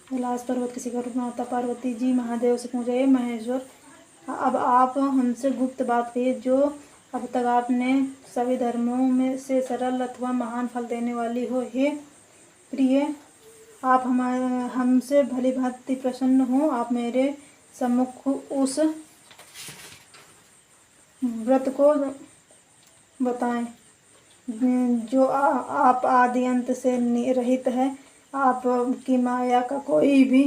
कैलाश पर्वत के शिखर पर माता पार्वती जी महादेव से पूछे, हे महेश्वर, अब आप हमसे गुप्त बात कहिए जो अब तक आपने सभी धर्मों में से सरल अथवा महान फल देने वाली हो। हे प्रिय, आप हमसे भली भांति प्रसन्न हो। आप मेरे सम्मुख उस व्रत को बताएं जो आप आदि अंत से रहित है। आपकी माया का कोई भी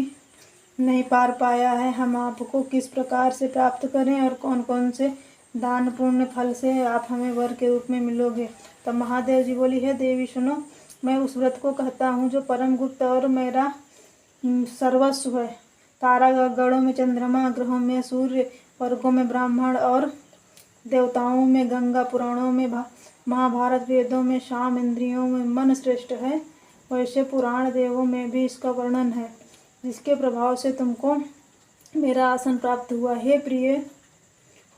नहीं पार पाया है। हम आपको किस प्रकार से प्राप्त करें और कौन कौन से दान पुण्य फल से आप हमें वर के रूप में मिलोगे। तब महादेव जी बोली, हे देवी सुनो, मैं उस व्रत को कहता हूँ जो परम गुप्त और मेरा सर्वस्व है। तारा गणों में चंद्रमा, ग्रहों में सूर्य, वर्गों में ब्राह्मण और देवताओं में गंगा, पुराणों में महाभारत, वेदों में शाम, इंद्रियों में मन श्रेष्ठ है, वैसे पुराण देवों में भी इसका वर्णन है, जिसके प्रभाव से तुमको मेरा आसन प्राप्त हुआ। हे प्रिय,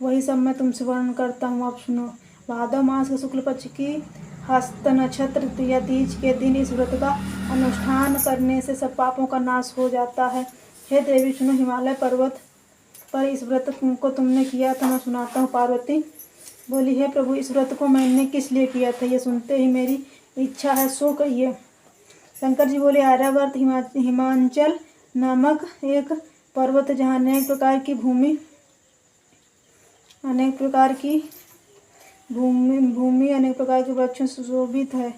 वही सब मैं तुमसे वर्णन करता हूँ, आप सुनो। भादव मास के शुक्ल पक्ष की हस्त नक्षत्र या तीज के दिन इस व्रत का अनुष्ठान करने से सब पापों का नाश हो जाता है। हे देवी सुनो, हिमालय पर्वत पर इस व्रत को तुमने किया था, मैं सुनाता हूँ। पार्वती बोली, हे प्रभु, इस व्रत को मैंने किस लिए किया था, ये सुनते ही मेरी इच्छा है, सो कहिए। शंकर जी बोले, आर्यावर्त हिमांचल नामक एक पर्वत जहाँ अनेक प्रकार की भूमि अनेक प्रकार के वृक्षों से सुशोभित है,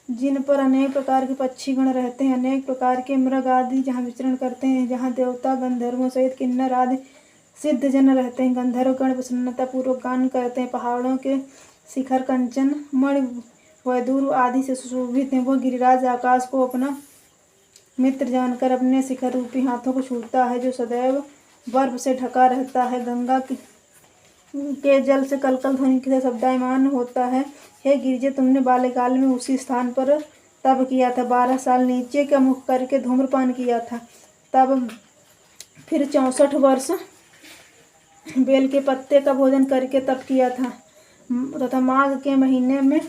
जिन पर अनेक प्रकार के पक्षीगण रहते हैं, अनेक प्रकार के मृग आदि जहाँ विचरण करते हैं, जहाँ देवता गंधर्वों सहित किन्नर आदि सिद्ध जन रहते हैं, गंधर्व गण प्रसन्नता पूर्वक गान करते हैं, पहाड़ों के शिखर कंचन मणि वैदूर आदि से सुशोभित हैं। वह गिरिराज आकाश को अपना मित्र जानकर अपने शिखर रूपी हाथों को छूता है, जो सदैव बर्फ से ढका रहता है, गंगा के जल से कलकल ध्वनि के शब्दायमान होता है। हे गिरिजे, तुमने बाल्यकाल में उसी स्थान पर तप किया था, 12 साल नीचे का मुख करके धूम्रपान किया था, तब फिर 64 वर्ष बेल के पत्ते का भोजन करके तप किया था, तथा माघ के महीने में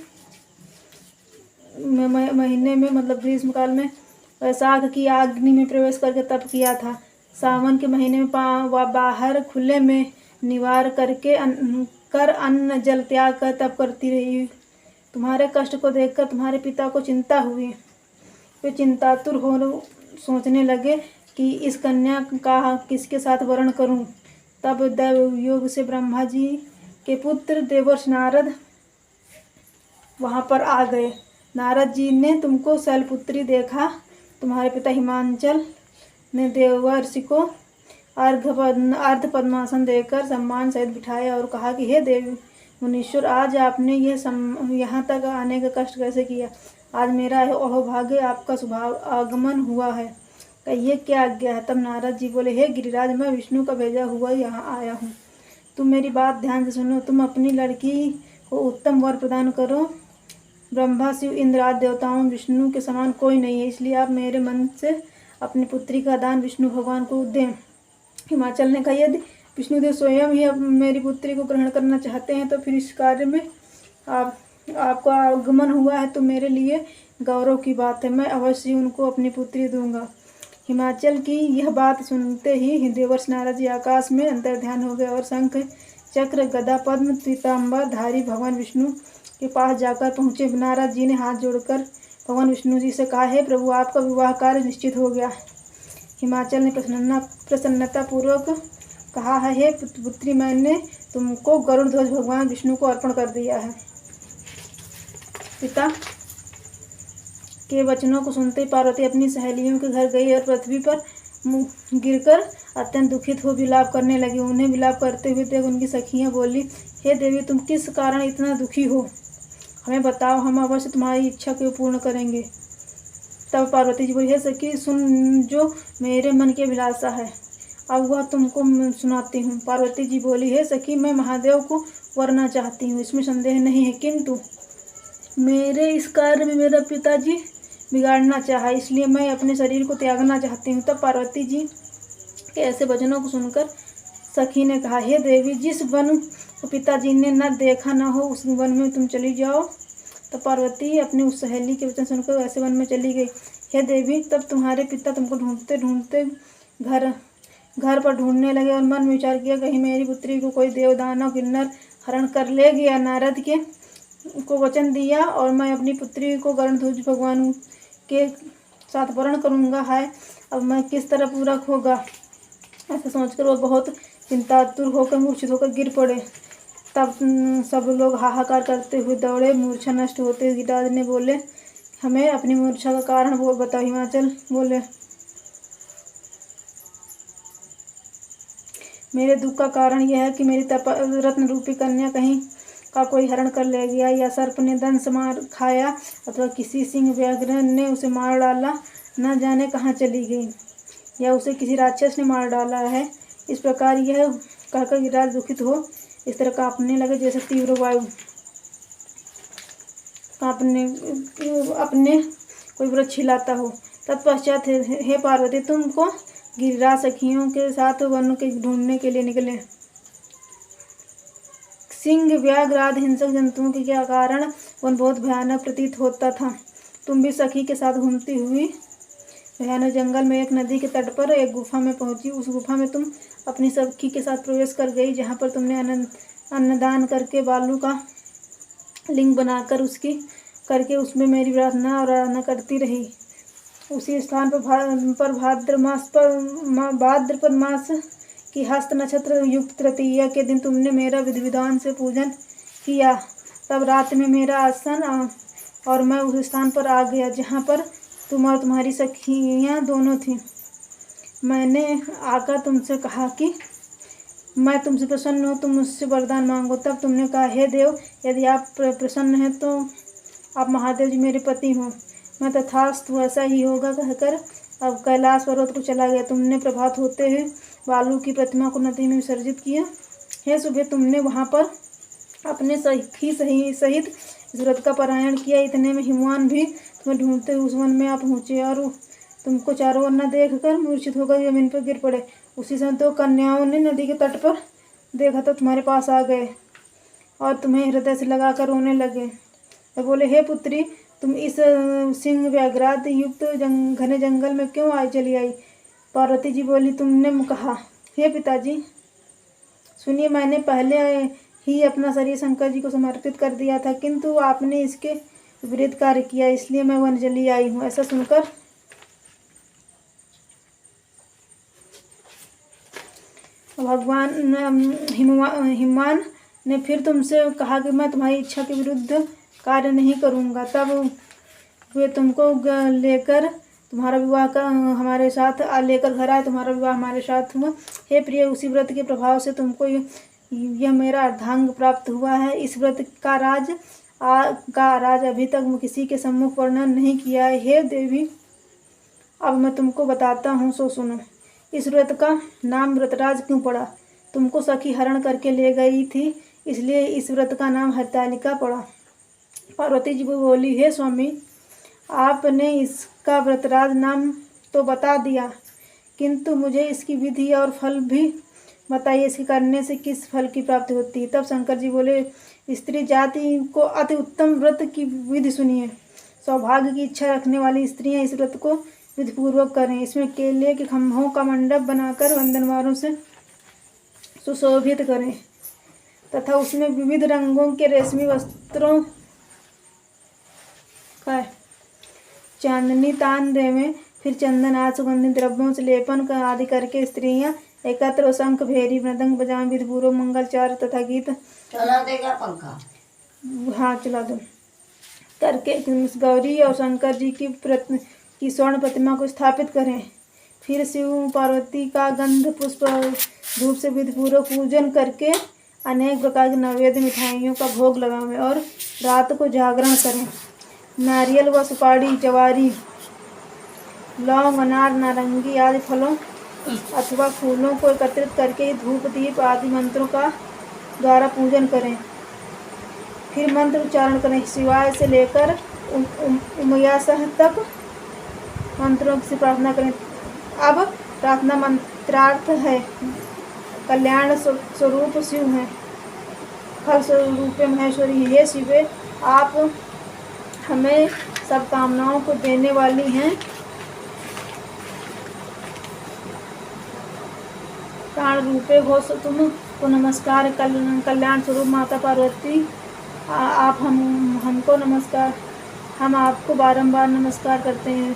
मतलब ग्रीष्मकाल में वैशाख की अग्नि में प्रवेश करके तप किया था, सावन के महीने में बाहर खुले में निवार करके अन्न जल त्याग कर तप करती रही। तुम्हारे कष्ट को देखकर तुम्हारे पिता को चिंता हुई। वे चिंतातुर हो सोचने लगे कि इस कन्या का किसके साथ वर्ण करूं। तब दैव योग से ब्रह्मा जी के पुत्र देवर्षि नारद वहां पर आ गए। नारद जी ने तुमको शैलपुत्री देखा। तुम्हारे पिता हिमांचल ने देवर्षि को अर्ध पद्मासन देकर सम्मान सहित बिठाया और कहा कि हे देवी मुनीश्वर, आज आपने यहाँ तक आने का कष्ट कैसे किया। आज मेरा अहोभाग्य आपका स्वभाव आगमन हुआ है, कहिए क्या आज्ञा है। तब नारद जी बोले, हे गिरिराज, मैं विष्णु का भेजा हुआ यहाँ आया हूँ। तुम मेरी बात ध्यान से सुनो। तुम अपनी लड़की को उत्तम वर प्रदान करो। ब्रह्मा, शिव, इंद्र आदि देवताओं में विष्णु के समान कोई नहीं है, इसलिए आप मेरे मन से अपनी पुत्री का दान विष्णु भगवान को दें। हिमाचल ने कहा, यदि विष्णुदेव स्वयं ही मेरी पुत्री को ग्रहण करना चाहते हैं तो फिर इस कार्य में आपका आगमन हुआ है तो मेरे लिए गौरव की बात है। मैं अवश्य उनको अपनी पुत्री दूंगा। हिमाचल की यह बात सुनते ही देवर्षि नारद जी आकाश में अंतर्ध्यान हो गए और शंख चक्र गदा पद्म पीताम्बर धारी भगवान विष्णु के पास जाकर पहुँचे। नारद जी ने हाथ जोड़कर भगवान विष्णु जी से कहा, हे प्रभु, आपका विवाह कार्य निश्चित हो गया। हिमाचल ने प्रसन्नता पूर्वक कहा है, हे पुत्री, मैंने तुमको गरुड़ ध्वज भगवान विष्णु को अर्पण कर दिया है। पिता के वचनों को सुनते ही पार्वती अपनी सहेलियों के घर गई और पृथ्वी पर गिरकर अत्यंत दुखित हो विलाप करने लगी। उन्हें विलाप करते हुए देख उनकी सखियां बोली, हे देवी, तुम किस कारण इतना दुखी हो, हमें बताओ, हम अवश्य तुम्हारी इच्छा को पूर्ण करेंगे। तब पार्वती जी बोली, हे सखी सुन, जो मेरे मन की अभिलाषा है अब वह तुमको सुनाती हूँ। पार्वती जी बोली, हे सखी, मैं महादेव को वरना चाहती हूँ, इसमें संदेह नहीं है, किंतु मेरे इस कार्य में मेरा पिताजी बिगाड़ना चाहा, इसलिए मैं अपने शरीर को त्यागना चाहती हूँ। तब पार्वती जी के ऐसे वचनों को सुनकर सखी ने कहा, हे देवी, जिस वन को पिताजी ने न देखा न हो उस वन में तुम चली जाओ। तब पार्वती अपनी उस सहेली के वचन सुनकर वैसे वन में चली गई। हे देवी, तब तुम्हारे पिता तुमको ढूंढते ढूंढते घर घर पर ढूंढने लगे और मन में विचार किया, कहीं मेरी पुत्री को कोई देव दानव किन्नर हरण कर ले गया। नारद के को वचन दिया और मैं अपनी पुत्री को गरुड़ध्वज भगवान के साथ वर्ण करूँगा। हाय, अब मैं किस तरह पूरा होगा। ऐसा सोचकर वो बहुत चिंतातुर होकर मूर्छित होकर गिर पड़े। तब सब लोग हाहाकार करते हुए दौड़े। मूर्छा नष्ट होते हुए गिरिराज ने बोले, हमें अपनी मूर्छा का कारण वो बताओ। हिमाचल बोले, मेरे दुख का कारण यह है कि मेरी रत्न रूपी कन्या कहीं का कोई हरण कर ले गया, या सर्प ने दंश मार खाया, अथवा किसी सिंह व्याघ्र ने उसे मार डाला, न जाने कहाँ चली गई, या उसे किसी राक्षस ने मार डाला है। इस प्रकार यह कहकर गिरिराज दुखित हो इस तरह कांपने लगे जैसे तीव्र वायु कांपने अपने कोई वृक्ष हिलाता हो। तत्पश्चात हे पार्वती, तुमको गिरिराज सखियों के साथ वन के ढूंढने के लिए निकले। सिंह व्याघ्र आदि हिंसक जंतुओं के कारण वन बहुत भयानक प्रतीत होता था। तुम भी सखी के साथ घूमती हुई भयानक जंगल में एक नदी के तट पर एक गुफा में पहुंची। उस गुफा में तुम अपनी सखी के साथ प्रवेश कर गई, जहाँ पर तुमने अन्नदान करके बालू का लिंग बनाकर उसमें मेरी प्रार्थना और आराधना करती रही। उसी स्थान पर भाद्रपद मास की हस्त नक्षत्र युक्त तृतीया के दिन तुमने मेरा विधि विधान से पूजन किया। तब रात में मेरा आसन और मैं उस स्थान पर आ गया जहाँ पर तुम और तुम्हारी सखियाँ दोनों थीं। मैंने आकर तुमसे कहा कि मैं तुमसे प्रसन्न हूँ, तुम मुझसे वरदान मांगो। तब तुमने कहा, हे देव, यदि आप प्रसन्न हैं तो आप महादेव जी मेरे पति हों। मैं तथास्तु, ऐसा ही होगा कहकर अब कैलाश पर्वत को चला गया। तुमने प्रभात होते हुए बालू की प्रतिमा को नदी में विसर्जित किया। हे सुबह, तुमने वहाँ पर अपने सखी सहित इस व्रत का पारायण किया। इतने में हिमवान भी तुम्हें ढूंढते हुए उस वन में आ पहुँचे और तुमको चारों ओर न देख कर मूर्छित होकर जमीन पर गिर पड़े। उसी समय दो कन्याओं ने नदी के तट पर देखा तो तुम्हारे पास आ गए और तुम्हें हृदय से लगाकर रोने लगे। तो बोले, हे पुत्री, तुम इस सिंह व्याघ्राद युक्त घने जंगल में क्यों चली आई। पार्वती जी बोली, तुमने कहा, हे पिताजी सुनिए, मैंने पहले ही अपना शरीर शंकर जी को समर्पित कर दिया था, किंतु आपने इसके विपरीत कार्य किया, इसलिए मैं वन चली आई हूँ। ऐसा सुनकर भगवान हिमवान ने फिर तुमसे कहा कि मैं तुम्हारी इच्छा के विरुद्ध कार्य नहीं करूँगा। तब वे तुमको लेकर तुम्हारा विवाह का हमारे साथ लेकर घर आए, तुम्हारा विवाह हमारे साथ हुआ। हे प्रिय, उसी व्रत के प्रभाव से तुमको यह मेरा अर्धांग प्राप्त हुआ है। इस व्रत का राज अभी तक किसी के सम्मुख वर्णन नहीं किया है। हे देवी, अब मैं तुमको बताता हूँ, सो सुनो। इस व्रत का नाम व्रतराज क्यों पड़ा। तुमको सखी हरण करके ले गई थी, इसलिए इस व्रत का नाम हरितालिका पड़ा। पार्वती जी बोली, हे स्वामी, आपने इसका व्रतराज नाम तो बता दिया, किंतु मुझे इसकी विधि और फल भी बताइए, इसके करने से किस फल की प्राप्ति होती है। तब शंकर जी बोले, स्त्री जाति को अति उत्तम व्रत की विधि सुनिए। सौभाग्य की इच्छा रखने वाली स्त्रियां इस व्रत को विधिपूर्वक करें। इसमें केले के खम्भों का मंडप बनाकर वंदनवारों से सुशोभित करें तथा उसमें विविध रंगों के रेशमी वस्त्रों का चांदनी तान देवें। फिर चंदन आदि सुगंधित द्रव्यों से लेपन आदि करके स्त्रियां एकत्र शंख भेरी मृदंग बजाएं, विधिपूर्वक मंगलचार तथा गीत चला देगा पंखा। हाँ, चला दो करके गौरी और शंकर जी की स्वर्ण प्रतिमा को स्थापित करें। फिर शिव पार्वती का गंध पुष्प धूप से विधिपूर्वक पूजन करके अनेक प्रकार की नैवेद्य मिठाइयों का भोग लगावें और रात को जागरण करें। नारियल व सुपारी, जवारी, लौंग, अनार, नारंगी आदि फलों अथवा फूलों को एकत्रित करके धूप दीप आदि मंत्रों का द्वारा पूजन करें। फिर मंत्र उच्चारण करें। शिवाय से लेकर उमयासह तक मंत्रों से प्रार्थना करें। अब प्रार्थना मंत्रार्थ है। कल्याण स्वरूप शिव हैं, फल स्वरूप महेश्वरी। हे शिवे, आप हमें सब कामनाओं को देने वाली हैं। प्राण रूपे घोष तुम को नमस्कार। कल्याण स्वरूप माता पार्वती आप हमको नमस्कार, हम आपको बारंबार नमस्कार करते हैं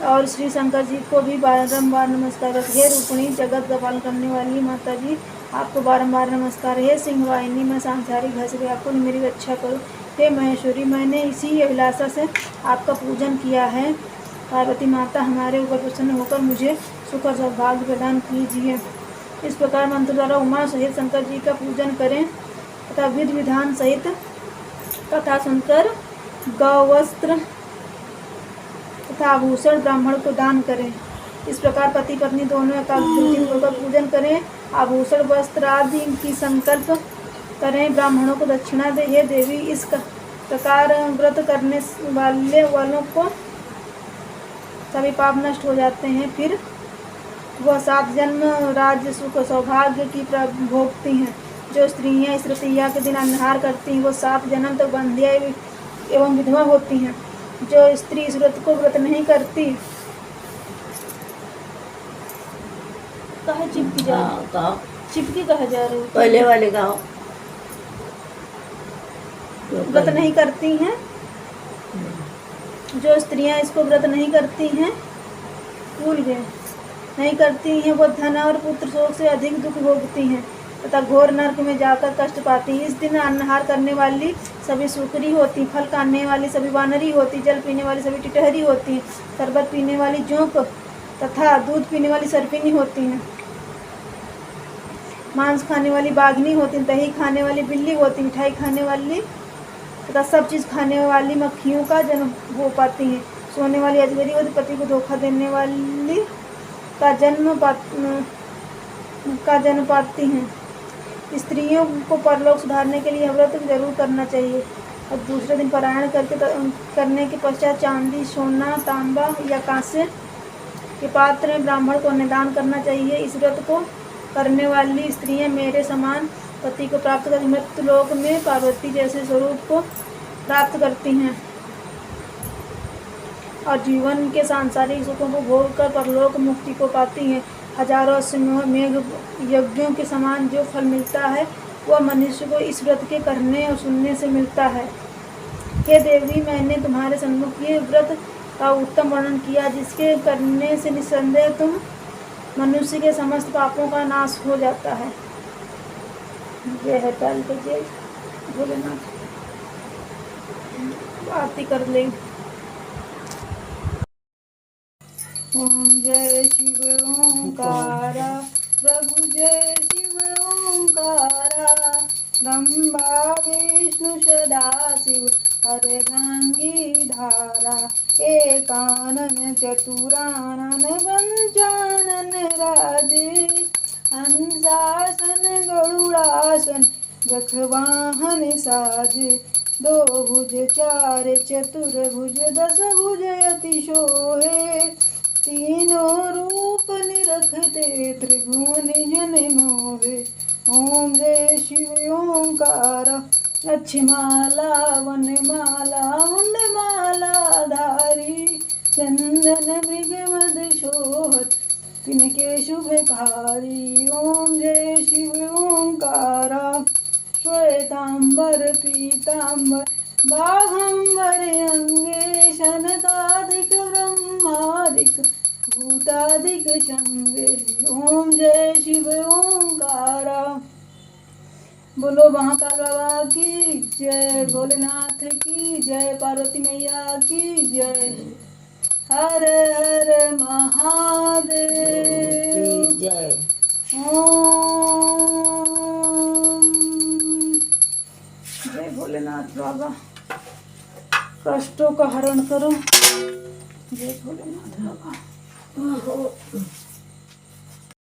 और श्री शंकर जी को भी बारंबार नमस्कार करते हैं। हे रूपिणी जगत का पालन करने वाली माता जी आपको बारंबार नमस्कार। हे सिंह वाहिनी मैं सांसारिक भय से व्याकुल मेरी रक्षा करो। हे महेश्वरी मैंने इसी अभिलाषा से आपका पूजन किया है। पार्वती माता हमारे ऊपर प्रसन्न होकर मुझे सुख और सौभाग्य प्रदान कीजिए। इस प्रकार मंत्र द्वारा उमा सहित शंकर जी का पूजन करें तथा विधि विधान सहित कथा सुनकर गौवस्त्र तथा आभूषण ब्राह्मण को दान करें। इस प्रकार पति पत्नी दोनों एकाग्रचित्त होकर पूजन करें। आभूषण वस्त्र आदि की संकल्प करें, ब्राह्मणों को दक्षिणा दे। हे देवी इस प्रकार व्रत करने वालों को सभी पाप नष्ट हो जाते हैं। फिर वह 7 जन्म राज्य सुख सौभाग्य की भोगती हैं। जो स्त्रियां इस तृतीया के दिन अन्नहार करती हैं वो 7 जन्म तक बंध्या एवं विधवा होती हैं। जो स्त्री इस व्रत को व्रत नहीं करती कहा चिपकी जा चिपकी कहा जा रही पहले वाले गाँव व्रत नहीं करती हैं। जो स्त्रियां इसको व्रत नहीं करती हैं भूल गए नहीं करती हैं वो धन और पुत्र शोक से अधिक दुख भोगती हैं तथा घोर नरक में जाकर कष्ट पाती हैं। इस दिन अन्नहार करने वाली सभी सुकरी होती, फल खाने वाली सभी वानरी होती, जल पीने वाली सभी टिटहरी होती, शरबत पीने वाली जोंक तथा दूध पीने वाली सर्पिनी होती हैं, मांस खाने वाली बाघनी होती, दही खाने वाली बिल्ली होती, मिठाई खाने वाली तथा सब चीज़ खाने वाली मक्खियों का जन्म हो पाती हैं। सोने वाली अजगरी होती, पति को धोखा देने वाली का जन्म पाती हैं। स्त्रियों को परलोक सुधारने के लिए व्रत जरूर करना चाहिए और दूसरे दिन पारायण करने के पश्चात चांदी, सोना, तांबा या कांसे के पात्र में ब्राह्मण को अन्नदान करना चाहिए। इस व्रत को करने वाली स्त्रियां मेरे समान पति को प्राप्त कर मृत्यु लोक में पार्वती जैसे स्वरूप को प्राप्त करती हैं और जीवन के सांसारिक सुखों को भोग कर परलोक मुक्ति को पाती हैं। हजारों मेघ यज्ञों के समान जो फल मिलता है वह मनुष्य को इस व्रत के करने और सुनने से मिलता है। हे देवी मैंने तुम्हारे सम्मुख ये व्रत का उत्तम वर्णन किया जिसके करने से निस्संदेह तुम मनुष्य के समस्त पापों का नाश हो जाता है। जय है ताल के जय भोलेनाथ। आरती कर ले। ओम जय शिव ओंकारा प्रभु जय शिव ओंकारा ब्रह्मा विष्णु सदाशिव अर्धांगी धारा एकानन चतुरानन पंचानन राजे हंसासन गरुड़ासन रखवाहन साज दो भुज 4 चतुर्भुज 10 भुज अति शोहे तीनों रूप निरखते त्रिभुवन जन मोहे। ओम जय शिव ओंकारा लक्ष्मीमाला वनमाला उंडमाला धारी चंदन मृग मद शोहत तिनके शुभकारी। ओम जय शिव ओंकारा श्वेतांबर पीतांबर बाघंबर अंगे शनकाधिक ब्रह्मादिक भूतादिक शंगे। ओम जय शिव ओंकारा। बोलो महाकाल बाबा की जय, भोलेनाथ की जय, पार्वती मैया की जय। हर हर महादेव जय। ओम जय भोलेनाथ बाबा। कष्टों का हरण करो। जय भोलेनाथ बाबा।